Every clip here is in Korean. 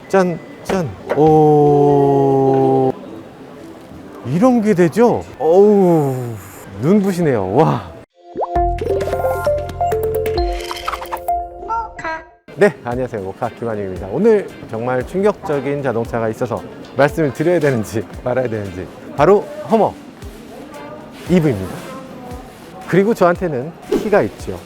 짠, 짠. 오, 이런 게 되죠? 어우, 눈부시네요. 와. 네, 안녕하세요. 모카 김한용입니다. 오늘 정말 충격적인 자동차가 있어서 말씀을 드려야 되는지 말아야 되는지, 바로 허머 EV입니다. 그리고 저한테는 키가 있죠.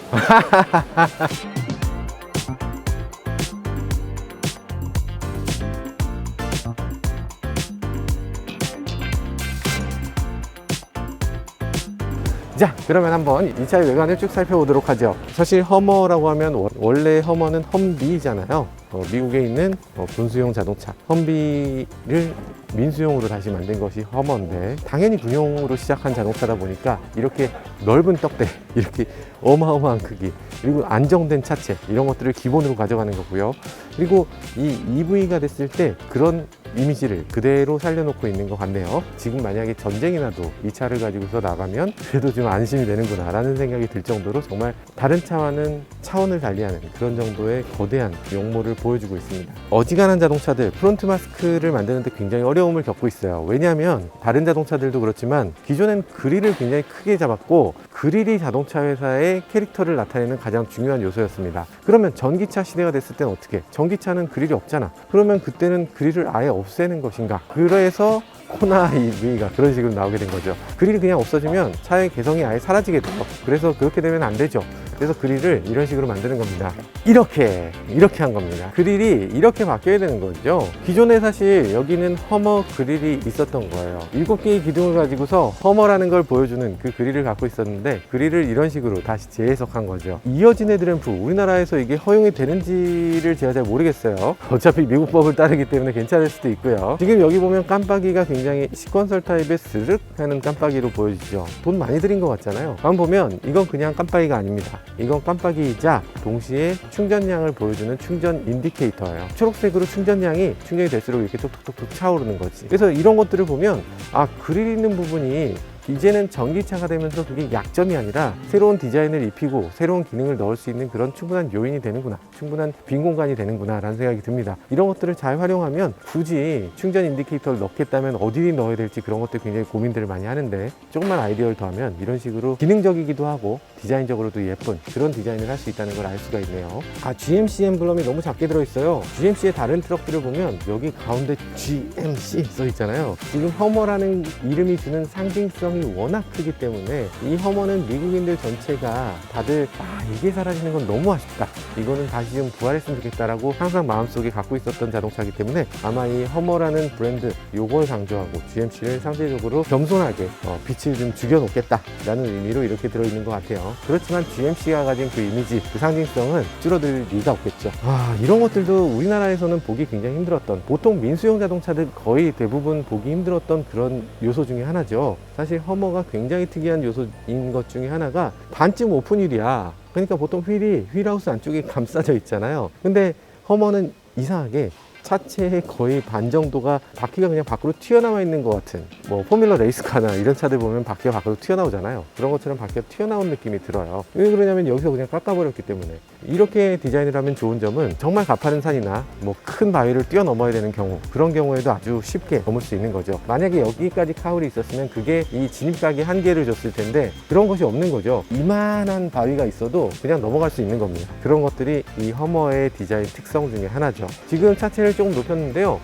자, 그러면 한번 이 차의 외관을 쭉 살펴보도록 하죠. 사실 허머라고 하면 원래 허머는 험비잖아요. 미국에 있는 분수용 자동차 험비를 민수용으로 다시 만든 것이 허머인데, 당연히 군용으로 시작한 자동차다 보니까 이렇게 넓은 떡대, 이렇게 어마어마한 크기, 그리고 안정된 차체, 이런 것들을 기본으로 가져가는 거고요. 그리고 이 EV가 됐을 때 그런 이미지를 그대로 살려놓고 있는 것 같네요. 지금 만약에 전쟁이 나도 이 차를 가지고서 나가면 그래도 좀 안심이 되는구나 라는 생각이 들 정도로 정말 다른 차와는 차원을 달리하는 그런 정도의 거대한 용모를 보여주고 있습니다. 어지간한 자동차들 프론트 마스크를 만드는데 굉장히 어려움을 겪고 있어요. 왜냐하면 다른 자동차들도 그렇지만 기존엔 그릴을 굉장히 크게 잡았고, 그릴이 자동차 회사의 캐릭터를 나타내는 가장 중요한 요소였습니다. 그러면 전기차 시대가 됐을 때는 어떻게? 전기차는 그릴이 없잖아. 그러면 그때는 그릴을 아예 없애는 것인가? 그래서 코나 EV가 그런 식으로 나오게 된 거죠. 그릴이 그냥 없어지면 차의 개성이 아예 사라지게 돼요. 그래서 그렇게 되면 안 되죠. 그래서 그릴을 이런 식으로 만드는 겁니다. 이렇게 한 겁니다. 그릴이 이렇게 바뀌어야 되는 거죠. 기존에 사실 여기는 허머 그릴이 있었던 거예요. 7개의 기둥을 가지고서 허머라는 걸 보여주는 그 그릴을 갖고 있었는데, 그릴을 이런 식으로 다시 재해석한 거죠. 이어진 헤드램프, 우리나라에서 이게 허용이 되는지를 제가 잘 모르겠어요. 어차피 미국 법을 따르기 때문에 괜찮을 수도 있고요. 지금 여기 보면 깜빡이가 굉장히 시퀀설 타입의 스륵 하는 깜빡이로 보여지죠. 돈 많이 들인 것 같잖아요. 한번 보면 이건 그냥 깜빡이가 아닙니다. 이건 깜빡이이자 동시에 충전량을 보여주는 충전 인디케이터예요. 초록색으로 충전량이 충전이 될수록 이렇게 톡톡톡톡 차오르는 거지. 그래서 이런 것들을 보면, 아, 그릴 있는 부분이 이제는 전기차가 되면서 그게 약점이 아니라 새로운 디자인을 입히고 새로운 기능을 넣을 수 있는 그런 충분한 요인이 되는구나, 충분한 빈 공간이 되는구나 라는 생각이 듭니다. 이런 것들을 잘 활용하면, 굳이 충전 인디케이터를 넣겠다면 어디 넣어야 될지 그런 것들 굉장히 고민들을 많이 하는데, 조금만 아이디어를 더하면 이런 식으로 기능적이기도 하고 디자인적으로도 예쁜 그런 디자인을 할 수 있다는 걸 알 수가 있네요. 아, GMC 엠블럼이 너무 작게 들어있어요. GMC의 다른 트럭들을 보면 여기 가운데 GMC 써 있잖아요. 지금 허머라는 이름이 주는 상징성 이 워낙 크기 때문에 이 허머는 미국인들 전체가 다들, 아, 이게 사라지는 건 너무 아쉽다, 이거는 다시 좀 부활했으면 좋겠다라고 항상 마음속에 갖고 있었던 자동차이기 때문에, 아마 이 허머라는 브랜드 요걸 강조하고 GMC를 상대적으로 겸손하게 빛을 좀 죽여놓겠다 라는 의미로 이렇게 들어있는 것 같아요. 그렇지만 GMC가 가진 그 이미지, 그 상징성은 줄어들 리가 없겠죠. 아, 이런 것들도 우리나라에서는 보기 굉장히 힘들었던, 보통 민수용 자동차들 거의 대부분 보기 힘들었던 그런 요소 중에 하나죠. 사실 허머가 굉장히 특이한 요소인 것 중에 하나가 반쯤 오픈 휠이야. 그러니까 보통 휠이 휠하우스 안쪽에 감싸져 있잖아요. 근데 허머는 이상하게 차체의 거의 반 정도가 바퀴가 그냥 밖으로 튀어나와 있는 것 같은, 뭐 포뮬러 레이스카나 이런 차들 보면 바퀴가 밖으로 튀어나오잖아요. 그런 것처럼 바퀴가 튀어나온 느낌이 들어요. 왜 그러냐면 여기서 그냥 깎아버렸기 때문에. 이렇게 디자인을 하면 좋은 점은, 정말 가파른 산이나 뭐 큰 바위를 뛰어넘어야 되는 경우, 그런 경우에도 아주 쉽게 넘을 수 있는 거죠. 만약에 여기까지 카울이 있었으면 그게 이 진입각의 한계를 줬을 텐데, 그런 것이 없는 거죠. 이만한 바위가 있어도 그냥 넘어갈 수 있는 겁니다. 그런 것들이 이 허머의 디자인 특성 중에 하나죠. 지금 차체를 조금 높였는데요,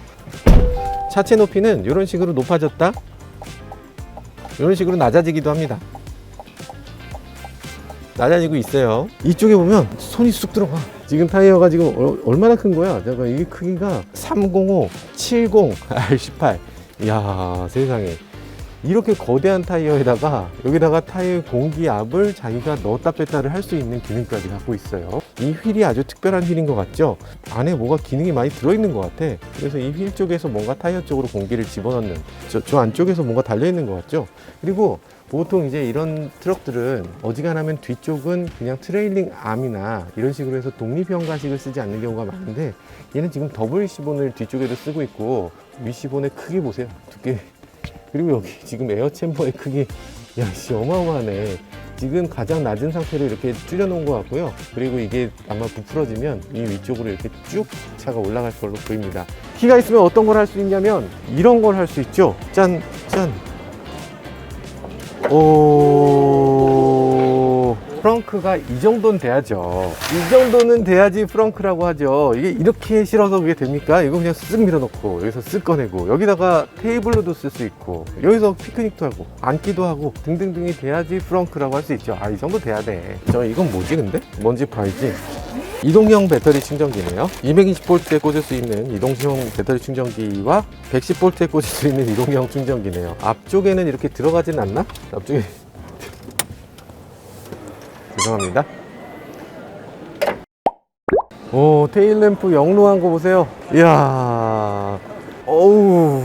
차체 높이는 이런 식으로 높아졌다, 이런 식으로 낮아지기도 합니다. 낮아지고 있어요. 이쪽에 보면 손이 쑥 들어가. 지금 타이어가 지금 얼마나 큰 거야? 잠깐, 이게 크기가 305, 70, R18. 이야, 세상에. 이렇게 거대한 타이어에다가 여기다가 타이어 공기압을 자기가 넣었다 뺐다를 할 수 있는 기능까지 갖고 있어요. 이 휠이 아주 특별한 휠인 것 같죠? 안에 뭐가 기능이 많이 들어있는 것 같아. 그래서 이 휠 쪽에서 뭔가 타이어 쪽으로 공기를 집어넣는, 저 안쪽에서 뭔가 달려있는 것 같죠? 그리고 보통 이제 이런 트럭들은 어지간하면 뒤쪽은 그냥 트레일링 암이나 이런 식으로 해서 독립현가식을 쓰지 않는 경우가 많은데, 얘는 지금 더블 시본을 뒤쪽에도 쓰고 있고, 윗시본의 크기 보세요. 두께. 그리고 여기 지금 에어 챔버의 크기, 야, 씨, 어마어마하네. 지금 가장 낮은 상태로 이렇게 줄여 놓은 것 같고요. 그리고 이게 아마 부풀어지면 이 위쪽으로 이렇게 쭉 차가 올라갈 걸로 보입니다. 키가 있으면 어떤 걸 할 수 있냐면 이런 걸 할 수 있죠. 짠, 짠. 오, 프렁크가 이 정도는 돼야죠. 이 정도는 돼야지 프렁크라고 하죠. 이게 이렇게 실어서 그게 됩니까? 이거 그냥 쓱 밀어넣고 여기서 쓱 꺼내고 여기다가 테이블로도 쓸 수 있고 여기서 피크닉도 하고 앉기도 하고 등등등이 돼야지 프렁크라고 할 수 있죠. 아, 이 정도 돼야 돼. 저 이건 뭐지 근데? 뭔지 봐야지. 이동형 배터리 충전기네요. 220V에 꽂을 수 있는 이동형 배터리 충전기와 110V에 꽂을 수 있는 이동형 충전기네요. 앞쪽에는 이렇게 들어가진 않나? 앞쪽에 죄송합니다. 오, 테일램프 영롱한 거 보세요. 이야, 어우,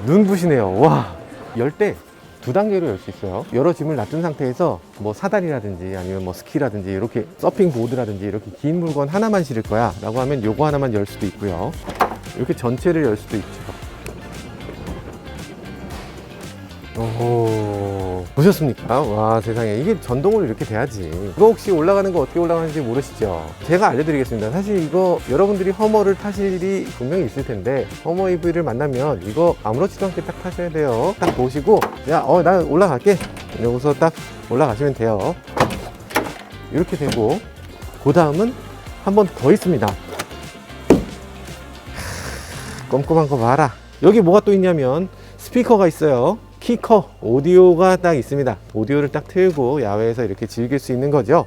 눈부시네요. 와, 열 때 두 단계로 열 수 있어요. 여러 짐을 놔둔 상태에서 뭐 사다리라든지 아니면 뭐 스키라든지 이렇게 서핑 보드라든지 이렇게 긴 물건 하나만 실을 거야 라고 하면 요거 하나만 열 수도 있고요. 이렇게 전체를 열 수도 있죠. 오호, 보셨습니까? 와, 세상에, 이게 전동으로 이렇게 돼야지. 이거 혹시 올라가는 거 어떻게 올라가는지 모르시죠? 제가 알려드리겠습니다. 사실 이거 여러분들이 허머를 타실 일이 분명히 있을 텐데 허머 EV를 만나면 이거 아무렇지도 않게 딱 타셔야 돼요. 딱 보시고 야, 나 올라갈게. 여기서 딱 올라가시면 돼요. 이렇게 되고 그 다음은 한 번 더 있습니다. 꼼꼼한 거 봐라. 여기 뭐가 또 있냐면 스피커가 있어요. 키커 오디오가 딱 있습니다. 오디오를 딱 틀고 야외에서 이렇게 즐길 수 있는 거죠.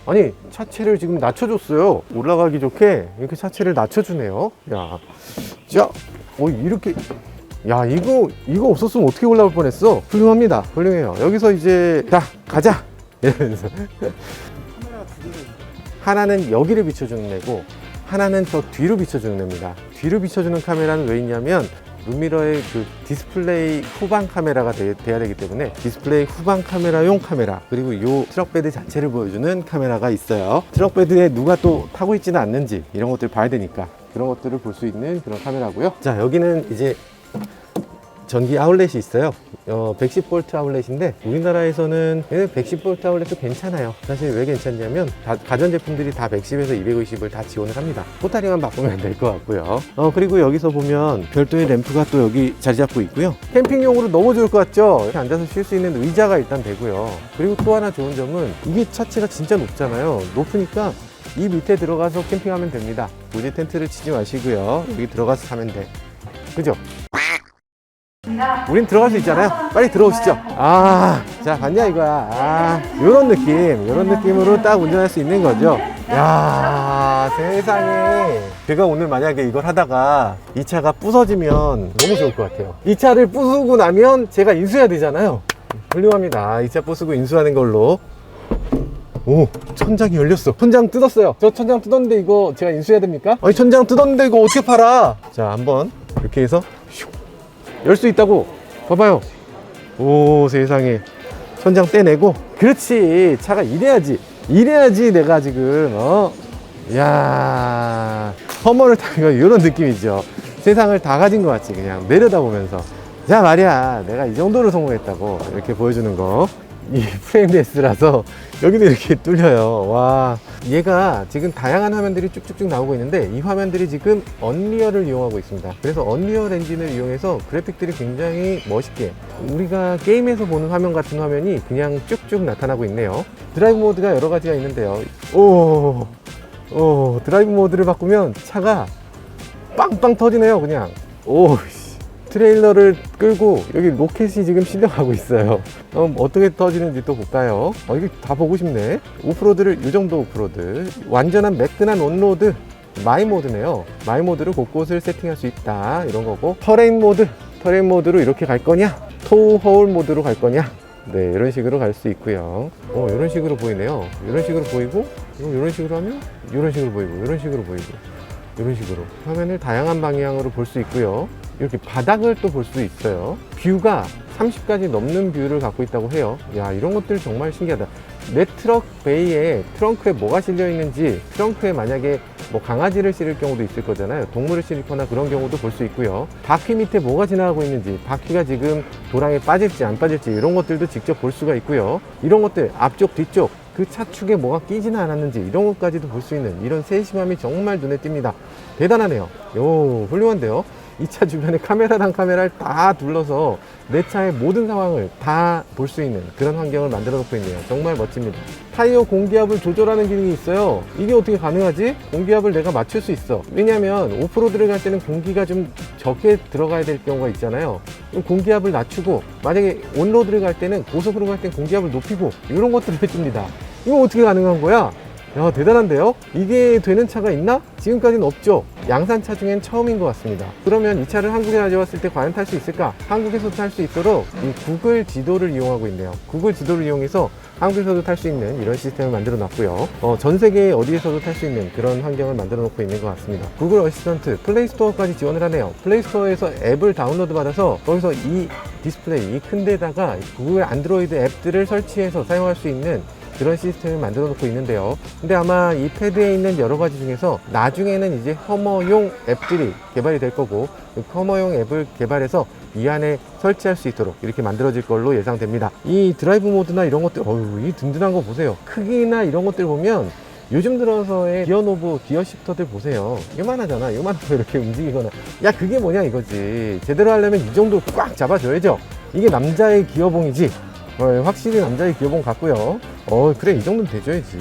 아니, 차체를 지금 낮춰줬어요. 올라가기 좋게 이렇게 차체를 낮춰주네요. 야, 자, 이렇게, 야, 이거 없었으면 어떻게 올라올 뻔했어. 훌륭합니다. 훌륭해요. 여기서 이제 자, 가자 이러면서 하나는 여기를 비춰주는 애고 하나는 저 뒤로 비춰주는 애입니다. 뒤로 비춰주는 카메라는 왜 있냐면 룸미러의 그 디스플레이 후방 카메라가 돼야 되기 때문에 디스플레이 후방 카메라용 카메라, 그리고 이 트럭베드 자체를 보여주는 카메라가 있어요. 트럭베드에 누가 또 타고 있지는 않는지 이런 것들 봐야 되니까 그런 것들을 볼 수 있는 그런 카메라고요. 자, 여기는 이제 전기 아울렛이 있어요. 110V 아울렛인데 우리나라에서는 110V 아울렛도 괜찮아요. 사실 왜 괜찮냐면 가전제품들이 다 110에서 250을 다 지원을 합니다. 포타리만 바꾸면 될 것 같고요. 그리고 여기서 보면 별도의 램프가 또 여기 자리 잡고 있고요. 캠핑용으로 너무 좋을 것 같죠? 이렇게 앉아서 쉴 수 있는 의자가 일단 되고요. 그리고 또 하나 좋은 점은 이게 차체가 진짜 높잖아요. 높으니까 이 밑에 들어가서 캠핑하면 됩니다. 굳이 텐트를 치지 마시고요. 여기 들어가서 자면 돼. 그죠? 우린 들어갈 수 있잖아요. 빨리 들어오시죠. 자, 봤냐 이거야. 요런 느낌으로 딱 운전할 수 있는 거죠. 야, 세상에. 제가 오늘 만약에 이걸 하다가 이 차가 부서지면 너무 좋을 것 같아요. 이 차를 부수고 나면 제가 인수해야 되잖아요. 훌륭합니다. 이 차 부수고 인수하는 걸로. 오, 천장이 열렸어. 천장 뜯었어요. 저 천장 뜯었는데 이거 제가 인수해야 됩니까? 아니, 천장 뜯었는데 이거 어떻게 팔아? 자, 한번 이렇게 해서 열 수 있다고. 봐봐요. 오, 세상에. 천장 떼내고. 그렇지, 차가 이래야지 내가 지금 야, 허머를 타면 이런 느낌이죠. 세상을 다 가진 것 같이 그냥 내려다보면서 자 말이야, 내가 이 정도로 성공했다고 이렇게 보여주는 거. 이 프레임레스라서 여기도 이렇게 뚫려요. 와, 얘가 지금 다양한 화면들이 쭉쭉쭉 나오고 있는데 이 화면들이 지금 언리얼을 이용하고 있습니다. 그래서 언리얼 엔진을 이용해서 그래픽들이 굉장히 멋있게, 우리가 게임에서 보는 화면 같은 화면이 그냥 쭉쭉 나타나고 있네요. 드라이브 모드가 여러 가지가 있는데요. 드라이브 모드를 바꾸면 차가 빵빵 터지네요. 그냥 트레일러를 끌고 여기 로켓이 지금 실려가고 있어요. 어떻게 터지는지 또 볼까요? 이게 다 보고 싶네. 오프로드를 이 정도 오프로드, 완전한 매끈한 온로드 마이 모드네요. 마이 모드로 곳곳을 세팅할 수 있다 이런 거고, 터레인 모드로 이렇게 갈 거냐, 토우 허울 모드로 갈 거냐, 네, 이런 식으로 갈 수 있고요. 이런 식으로 보이네요. 이런 식으로 보이고, 이런 식으로 하면 이런 식으로 보이고, 이런 식으로 보이고, 이런 식으로 화면을 다양한 방향으로 볼 수 있고요. 이렇게 바닥을 또 볼 수 있어요. 뷰가 30까지 넘는 뷰를 갖고 있다고 해요. 야, 이런 것들 정말 신기하다. 내 트럭 베이에 트렁크에 뭐가 실려 있는지, 트렁크에 만약에 뭐 강아지를 실을 경우도 있을 거잖아요. 동물을 실거나 그런 경우도 볼 수 있고요. 바퀴 밑에 뭐가 지나가고 있는지, 바퀴가 지금 도랑에 빠질지 안 빠질지 이런 것들도 직접 볼 수가 있고요. 이런 것들 앞쪽 뒤쪽 그 차축에 뭐가 끼지는 않았는지 이런 것까지도 볼 수 있는 이런 세심함이 정말 눈에 띕니다. 대단하네요. 훌륭한데요. 이 차 주변에 카메라랑 카메라를 다 둘러서 내 차의 모든 상황을 다 볼 수 있는 그런 환경을 만들어 놓고 있네요. 정말 멋집니다. 타이어 공기압을 조절하는 기능이 있어요. 이게 어떻게 가능하지? 공기압을 내가 맞출 수 있어. 왜냐하면 오프로드를 갈 때는 공기가 좀 적게 들어가야 될 경우가 있잖아요. 그럼 공기압을 낮추고, 만약에 온로드를 갈 때는, 고속으로 갈 때는 공기압을 높이고, 이런 것들을 해줍니다. 이거 어떻게 가능한 거야? 야, 대단한데요? 이게 되는 차가 있나? 지금까지는 없죠. 양산차 중엔 처음인 것 같습니다. 그러면 이 차를 한국에 가져왔을 때 과연 탈 수 있을까? 한국에서도 탈 수 있도록 이 구글 지도를 이용하고 있네요. 구글 지도를 이용해서 한국에서도 탈 수 있는 이런 시스템을 만들어 놨고요. 전 세계 어디에서도 탈 수 있는 그런 환경을 만들어 놓고 있는 것 같습니다. 구글 어시스턴트 플레이스토어까지 지원을 하네요. 플레이스토어에서 앱을 다운로드 받아서 거기서 이 디스플레이, 이 큰 데다가 구글 안드로이드 앱들을 설치해서 사용할 수 있는 그런 시스템을 만들어 놓고 있는데요. 근데 아마 이 패드에 있는 여러 가지 중에서 나중에는 이제 허머용 앱들이 개발이 될 거고, 그 허머용 앱을 개발해서 이 안에 설치할 수 있도록 이렇게 만들어질 걸로 예상됩니다. 이 드라이브 모드나 이런 것들, 이 든든한 거 보세요. 크기나 이런 것들 보면 요즘 들어서의 기어 노브, 기어 시프터들 보세요. 요만하잖아. 요만하고 이렇게 움직이거나. 야, 그게 뭐냐 이거지. 제대로 하려면 이 정도 꽉 잡아줘야죠. 이게 남자의 기어봉이지. 확실히 남자의 기어봉 같고요. 그래, 이 정도는 돼줘야지.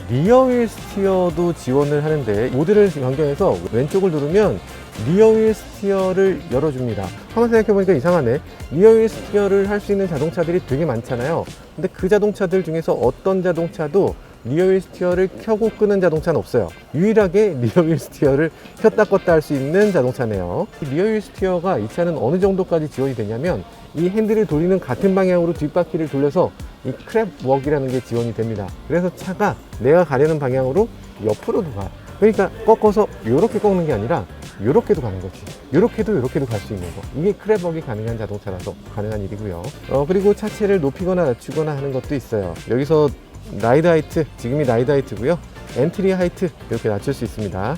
리어휠 스티어도 지원을 하는데, 모드를 변경해서 왼쪽을 누르면 리어휠 스티어를 열어줍니다. 한번 생각해보니까 이상하네. 리어휠 스티어를 할 수 있는 자동차들이 되게 많잖아요. 근데 그 자동차들 중에서 어떤 자동차도 리어휠 스티어를 켜고 끄는 자동차는 없어요. 유일하게 리어휠 스티어를 켰다 껐다 할 수 있는 자동차네요. 리어휠 스티어가 이 차는 어느 정도까지 지원이 되냐면, 이 핸들을 돌리는 같은 방향으로 뒷바퀴를 돌려서 이 크랩 웍이라는 게 지원이 됩니다. 그래서 차가 내가 가려는 방향으로 옆으로도 가. 그러니까 꺾어서 이렇게 꺾는 게 아니라 이렇게도 가는 거지. 이렇게도 이렇게도 갈 수 있는 거. 이게 크랩 웍이 가능한 자동차라서 가능한 일이고요. 그리고 차체를 높이거나 낮추거나 하는 것도 있어요. 여기서 라이드 하이트, 지금이 라이드 하이트고요. 엔트리 하이트 이렇게 낮출 수 있습니다.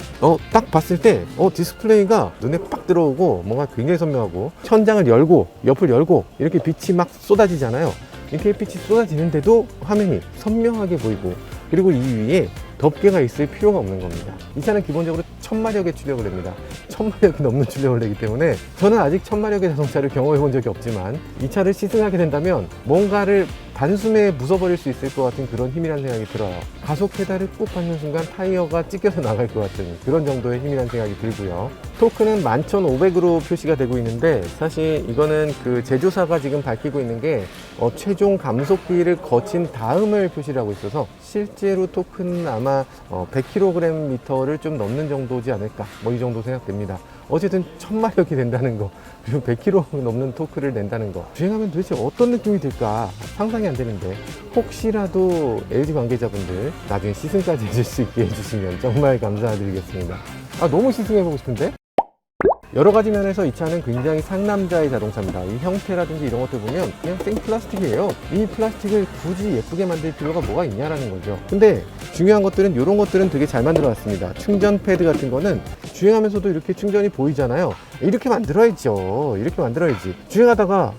딱 봤을 때 디스플레이가 눈에 빡 들어오고 뭔가 굉장히 선명하고, 천장을 열고 옆을 열고 이렇게 빛이 막 쏟아지잖아요. 이렇게 빛이 쏟아지는데도 화면이 선명하게 보이고, 그리고 이 위에 덮개가 있을 필요가 없는 겁니다. 이 차는 기본적으로 1000마력의 출력을 냅니다. 1000마력이 넘는 출력을 내기 때문에, 저는 아직 1000마력의 자동차를 경험해 본 적이 없지만 이 차를 시승하게 된다면 뭔가를 단숨에 부숴버릴 수 있을 것 같은 그런 힘이라는 생각이 들어요. 가속 페달을 꾹 밟는 순간 타이어가 찢겨서 나갈 것 같은 그런 정도의 힘이라는 생각이 들고요. 토크는 11,500으로 표시가 되고 있는데, 사실 이거는 그 제조사가 지금 밝히고 있는 게 최종 감속기를 거친 다음을 표시를 하고 있어서, 실제로 토크는 아마 100kgm를 좀 넘는 정도지 않을까, 뭐 이 정도 생각됩니다. 어쨌든 1000마력이 된다는 거, 그리고 100kg 넘는 토크를 낸다는 거, 주행하면 도대체 어떤 느낌이 들까 상상이 안 되는데, 혹시라도 LG 관계자분들 나중에 시승까지 해줄 수 있게 해주시면 정말 감사드리겠습니다. 너무 시승해보고 싶은데? 여러 가지 면에서 이 차는 굉장히 상남자의 자동차입니다. 이 형태라든지 이런 것들 보면 그냥 생 플라스틱이에요. 이 플라스틱을 굳이 예쁘게 만들 필요가 뭐가 있냐라는 거죠. 근데 중요한 것들은, 이런 것들은 되게 잘 만들어 놨습니다. 충전 패드 같은 거는 주행하면서도 이렇게 충전이 보이잖아요. 이렇게 만들어야죠. 이렇게 만들어야지. 주행하다가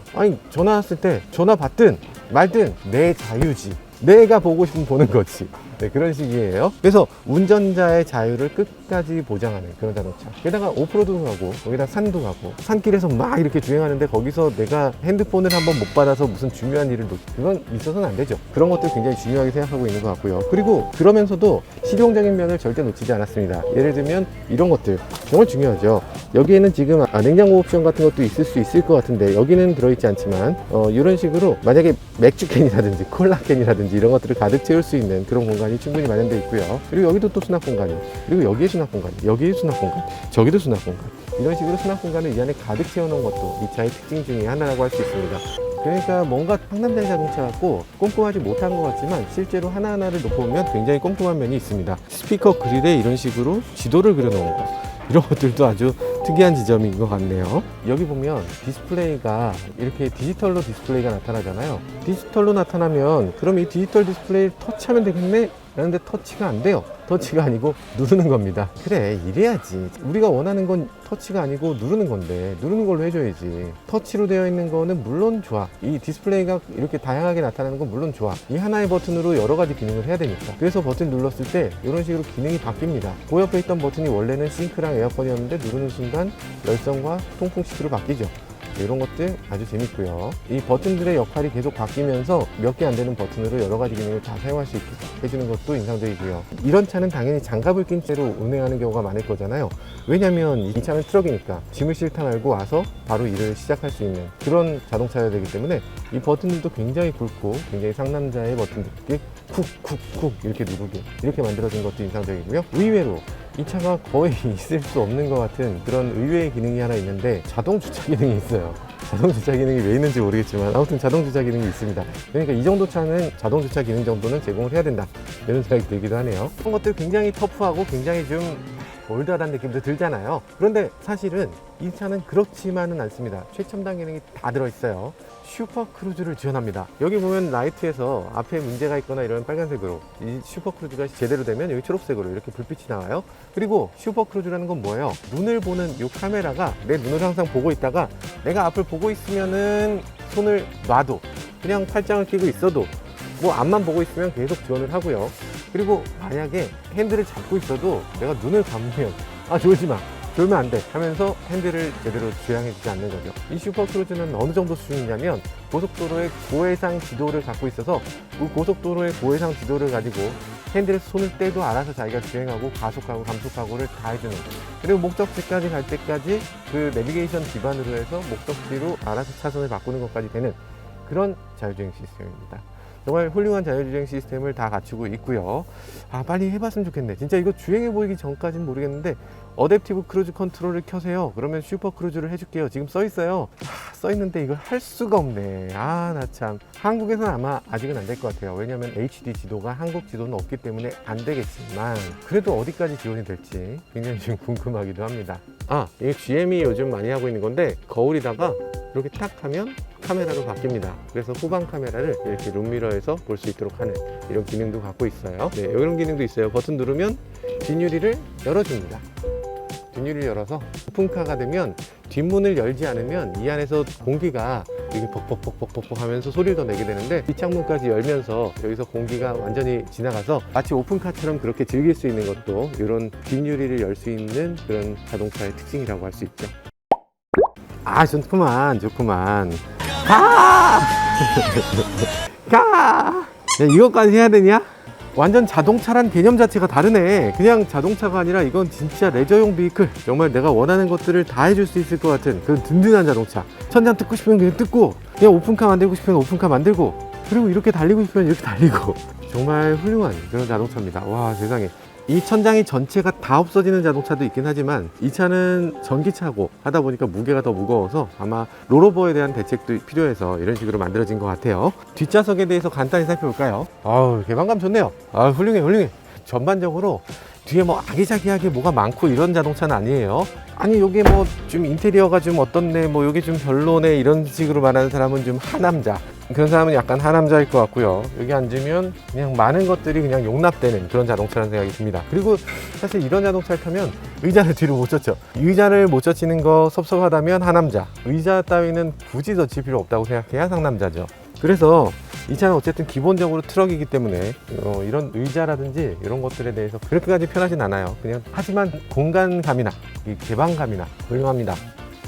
전화 왔을 때 전화 받든 말든 내 자유지. 내가 보고 싶으면 보는 거지. 네, 그런 식이에요. 그래서 운전자의 자유를 끝까지 보장하는 그런 자동차. 게다가 오프로드도 가고, 거기다 산도 가고, 산길에서 막 이렇게 주행하는데 거기서 내가 핸드폰을 한번 못 받아서 무슨 중요한 일을 그건 있어서는 안 되죠. 그런 것들 굉장히 중요하게 생각하고 있는 것 같고요. 그리고 그러면서도 실용적인 면을 절대 놓치지 않았습니다. 예를 들면 이런 것들 정말 중요하죠. 여기에는 지금 냉장고 옵션 같은 것도 있을 수 있을 것 같은데, 여기는 들어있지 않지만 이런 식으로 만약에 맥주캔이라든지 콜라캔이라든지 이런 것들을 가득 채울 수 있는 그런 공간이 충분히 마련되어 있고요. 그리고 여기도 또 수납 공간이, 그리고 여기에 수납 공간, 여기에 수납 공간, 저기도 수납 공간, 이런 식으로 수납 공간을 이 안에 가득 채워놓은 것도 이 차의 특징 중에 하나라고 할 수 있습니다. 그러니까 뭔가 상남자의 자동차 같고 꼼꼼하지 못한 것 같지만, 실제로 하나하나를 놓고보면 굉장히 꼼꼼한 면이 있습니다. 스피커 그릴에 이런 식으로 지도를 그려놓은 거, 이런 것들도 아주 특이한 지점인 것 같네요. 여기 보면 디스플레이가 이렇게 디지털로 디스플레이가 나타나잖아요. 디지털로 나타나면 그럼 이 디지털 디스플레이를 터치하면 되겠네? 그런데 터치가 안 돼요. 터치가 아니고 누르는 겁니다. 그래, 이래야지. 우리가 원하는 건 터치가 아니고 누르는 건데 누르는 걸로 해줘야지. 터치로 되어 있는 거는 물론 좋아. 이 디스플레이가 이렇게 다양하게 나타나는 건 물론 좋아. 이 하나의 버튼으로 여러 가지 기능을 해야 되니까. 그래서 버튼 눌렀을 때 이런 식으로 기능이 바뀝니다. 그 옆에 있던 버튼이 원래는 싱크랑 에어컨이었는데 누르는 순간 열선과 통풍 시트로 바뀌죠. 이런 것들 아주 재밌고요. 이 버튼들의 역할이 계속 바뀌면서 몇 개 안 되는 버튼으로 여러 가지 기능을 다 사용할 수 있게 해주는 것도 인상적이고요. 이런 차는 당연히 장갑을 낀 채로 운행하는 경우가 많을 거잖아요. 왜냐면 이 차는 트럭이니까 짐을 싣다 말고 와서 바로 일을 시작할 수 있는 그런 자동차여야 되기 때문에 이 버튼들도 굉장히 굵고 굉장히 상남자의 버튼들이 쿡쿡쿡 이렇게 누르게 이렇게 만들어진 것도 인상적이고요. 의외로 이 차가 거의 있을 수 없는 것 같은 그런 의외의 기능이 하나 있는데 자동 주차 기능이 있어요. 자동 주차 기능이 왜 있는지 모르겠지만 아무튼 자동 주차 기능이 있습니다. 그러니까 이 정도 차는 자동 주차 기능 정도는 제공을 해야 된다 이런 생각이 들기도 하네요. 그런 것들 굉장히 터프하고 굉장히 좀 올드하다는 느낌도 들잖아요. 그런데 사실은 이 차는 그렇지만은 않습니다. 최첨단 기능이 다 들어있어요. 슈퍼 크루즈를 지원합니다. 여기 보면 라이트에서 앞에 문제가 있거나 이런 빨간색으로 이 슈퍼 크루즈가 제대로 되면 여기 초록색으로 이렇게 불빛이 나와요. 그리고 슈퍼 크루즈라는 건 뭐예요? 눈을 보는 이 카메라가 내 눈을 항상 보고 있다가 내가 앞을 보고 있으면은 손을 놔도 그냥 팔짱을 끼고 있어도 뭐 앞만 보고 있으면 계속 지원을 하고요. 그리고 만약에 핸들을 잡고 있어도 내가 눈을 감으면 졸지 마, 졸면 안 돼 하면서 핸들을 제대로 주행해 주지 않는 거죠. 이 슈퍼크루즈는 어느 정도 수준이냐면 고속도로의 고해상 지도를 갖고 있어서 그 고속도로의 고해상 지도를 가지고 핸들에서 손을 떼도 알아서 자기가 주행하고 가속하고 감속하고를 다 해주는, 그리고 목적지까지 갈 때까지 그 내비게이션 기반으로 해서 목적지로 알아서 차선을 바꾸는 것까지 되는 그런 자율주행 시스템입니다. 정말 훌륭한 자율주행 시스템을 다 갖추고 있고요. 빨리 해봤으면 좋겠네. 진짜 이거 주행해 보이기 전까지는 모르겠는데 어댑티브 크루즈 컨트롤을 켜세요. 그러면 슈퍼 크루즈를 해줄게요. 지금 써 있어요. 써 있는데 이걸 할 수가 없네. 나 참. 한국에서는 아마 아직은 안 될 것 같아요. 왜냐면 HD 지도가 한국 지도는 없기 때문에 안 되겠지만 그래도 어디까지 지원이 될지 굉장히 좀 궁금하기도 합니다. 이게 GM이 요즘 많이 하고 있는 건데 거울에다가 이렇게 탁 하면 카메라로 바뀝니다. 그래서 후방 카메라를 이렇게 룸미러에서 볼 수 있도록 하는 이런 기능도 갖고 있어요. 네, 이런 기능도 있어요. 버튼 누르면 뒷유리를 열어줍니다. 뒷유리를 열어서 오픈카가 되면 뒷문을 열지 않으면 이 안에서 공기가 이게 벅벅벅벅벅 하면서 소리를 더 내게 되는데 뒷창문까지 열면서 여기서 공기가 완전히 지나가서 마치 오픈카처럼 그렇게 즐길 수 있는 것도 이런 뒷유리를 열 수 있는 그런 자동차의 특징이라고 할 수 있죠. 좋구만. 가! 야, 이것까지 해야 되냐? 완전 자동차란 개념 자체가 다르네. 그냥 자동차가 아니라 이건 진짜 레저용 비이클. 정말 내가 원하는 것들을 다 해줄 수 있을 것 같은 그런 든든한 자동차. 천장 뜯고 싶으면 그냥 뜯고, 그냥 오픈카 만들고 싶으면 오픈카 만들고, 그리고 이렇게 달리고 싶으면 이렇게 달리고. 정말 훌륭한 그런 자동차입니다. 와, 세상에. 이 천장이 전체가 다 없어지는 자동차도 있긴 하지만 이 차는 전기차고 하다 보니까 무게가 더 무거워서 아마 롤오버에 대한 대책도 필요해서 이런 식으로 만들어진 것 같아요. 뒷좌석에 대해서 간단히 살펴볼까요? 개방감 좋네요. 훌륭해. 전반적으로 뒤에 뭐 아기자기하게 뭐가 많고 이런 자동차는 아니에요. 요게 뭐 좀 인테리어가 좀 어떻네, 뭐 요게 좀 별로네 이런 식으로 말하는 사람은 좀 하남자, 그런 사람은 약간 하남자일 것 같고요. 여기 앉으면 그냥 많은 것들이 그냥 용납되는 그런 자동차라는 생각이 듭니다. 그리고 사실 이런 자동차를 타면 의자를 뒤로 못 젖혀. 의자를 못 젖히는 거 섭섭하다면 하남자, 의자 따위는 굳이 젖힐 필요 없다고 생각해야 상남자죠. 그래서 이 차는 어쨌든 기본적으로 트럭이기 때문에 이런 의자라든지 이런 것들에 대해서 그렇게까지 편하진 않아요. 그냥 하지만 공간감이나 이 개방감이나 훌륭합니다.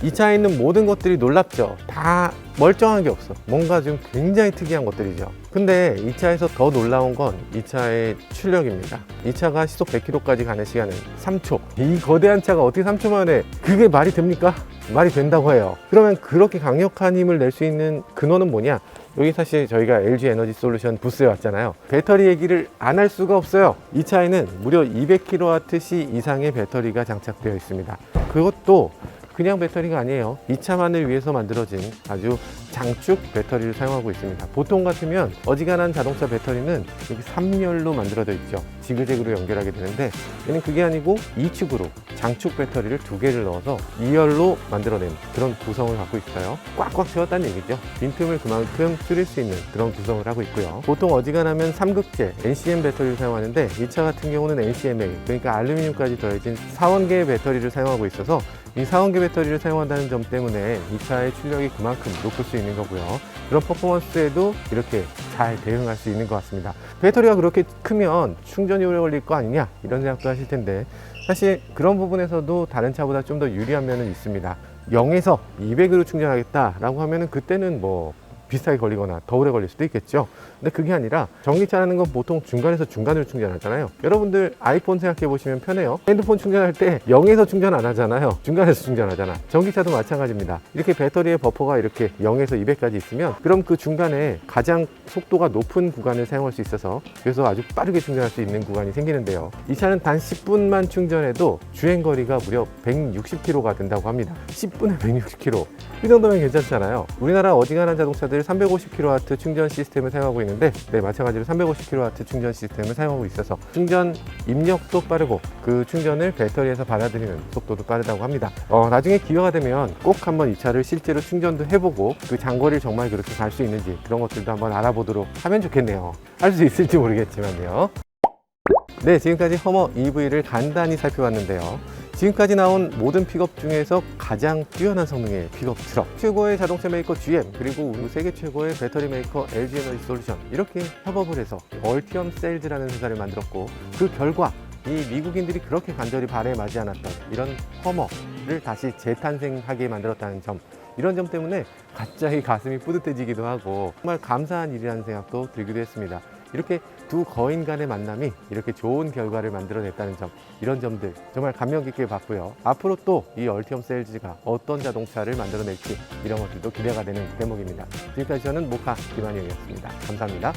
이 차에 있는 모든 것들이 놀랍죠. 다 멀쩡한 게 없어. 뭔가 좀 굉장히 특이한 것들이죠. 근데 이 차에서 더 놀라운 건 이 차의 출력입니다. 이 차가 시속 100km까지 가는 시간은 3초. 이 거대한 차가 어떻게 3초 만에, 그게 말이 됩니까? 말이 된다고 해요. 그러면 그렇게 강력한 힘을 낼 수 있는 근원은 뭐냐? 여기 사실 저희가 LG 에너지 솔루션 부스에 왔잖아요. 배터리 얘기를 안 할 수가 없어요. 이 차에는 무려 200kWh 이상의 배터리가 장착되어 있습니다. 그것도 그냥 배터리가 아니에요. 이 차만을 위해서 만들어진 아주 장축 배터리를 사용하고 있습니다. 보통 같으면 어지간한 자동차 배터리는 여기 3열로 만들어져 있죠. 지그재그로 연결하게 되는데 얘는 그게 아니고 2축으로 장축 배터리를 2개를 넣어서 2열로 만들어낸 그런 구성을 갖고 있어요. 꽉꽉 채웠다는 얘기죠. 빈틈을 그만큼 줄일 수 있는 그런 구성을 하고 있고요. 보통 어지간하면 삼극재 NCM 배터리를 사용하는데 이 차 같은 경우는 NCMA, 그러니까 알루미늄까지 더해진 4원계의 배터리를 사용하고 있어서 이 4원계 배터리를 사용한다는 점 때문에 이 차의 출력이 그만큼 높을 수 있는 거고요. 그런 퍼포먼스에도 이렇게 잘 대응할 수 있는 것 같습니다. 배터리가 그렇게 크면 충전이 오래 걸릴 거 아니냐 이런 생각도 하실 텐데 사실 그런 부분에서도 다른 차보다 좀 더 유리한 면은 있습니다. 0에서 200으로 충전하겠다라고 하면은 그때는 뭐 비슷하게 걸리거나 더 오래 걸릴 수도 있겠죠. 근데 그게 아니라 전기차라는 건 보통 중간에서 중간으로 충전하잖아요. 여러분들 아이폰 생각해 보시면 편해요. 핸드폰 충전할 때 0에서 충전 안 하잖아요. 중간에서 충전하잖아. 전기차도 마찬가지입니다. 이렇게 배터리의 버퍼가 이렇게 0에서 200까지 있으면 그럼 그 중간에 가장 속도가 높은 구간을 사용할 수 있어서 그래서 아주 빠르게 충전할 수 있는 구간이 생기는데요. 이 차는 단 10분만 충전해도 주행거리가 무려 160km가 된다고 합니다. 10분에 160km. 이 정도면 괜찮잖아요. 우리나라 어지간한 자동차들 350kW 충전 시스템을 사용하고 있는데 마찬가지로 350kW 충전 시스템을 사용하고 있어서 충전 입력도 빠르고 그 충전을 배터리에서 받아들이는 속도도 빠르다고 합니다. 나중에 기회가 되면 꼭 한번 이 차를 실제로 충전도 해보고 그 장거리를 정말 그렇게 갈 수 있는지 그런 것들도 한번 알아보도록 하면 좋겠네요. 할 수 있을지 모르겠지만요. 네, 지금까지 허머 EV를 간단히 살펴봤는데요. 지금까지 나온 모든 픽업 중에서 가장 뛰어난 성능의 픽업 트럭, 최고의 자동차 메이커 GM, 그리고 세계 최고의 배터리 메이커 LG 에너지 솔루션, 이렇게 협업을 해서 얼티엄 셀즈라는 회사를 만들었고 그 결과 이 미국인들이 그렇게 간절히 바래마지 않았던 이런 허머를 다시 재탄생하게 만들었다는 점, 이런 점 때문에 갑자기 가슴이 뿌듯해지기도 하고 정말 감사한 일이라는 생각도 들기도 했습니다. 이렇게 두 거인 간의 만남이 이렇게 좋은 결과를 만들어냈다는 점, 이런 점들 정말 감명 깊게 봤고요. 앞으로 또 이 얼티엄 셀즈가 어떤 자동차를 만들어낼지 이런 것들도 기대가 되는 대목입니다. 지금까지 저는 모카 김한영이었습니다. 감사합니다.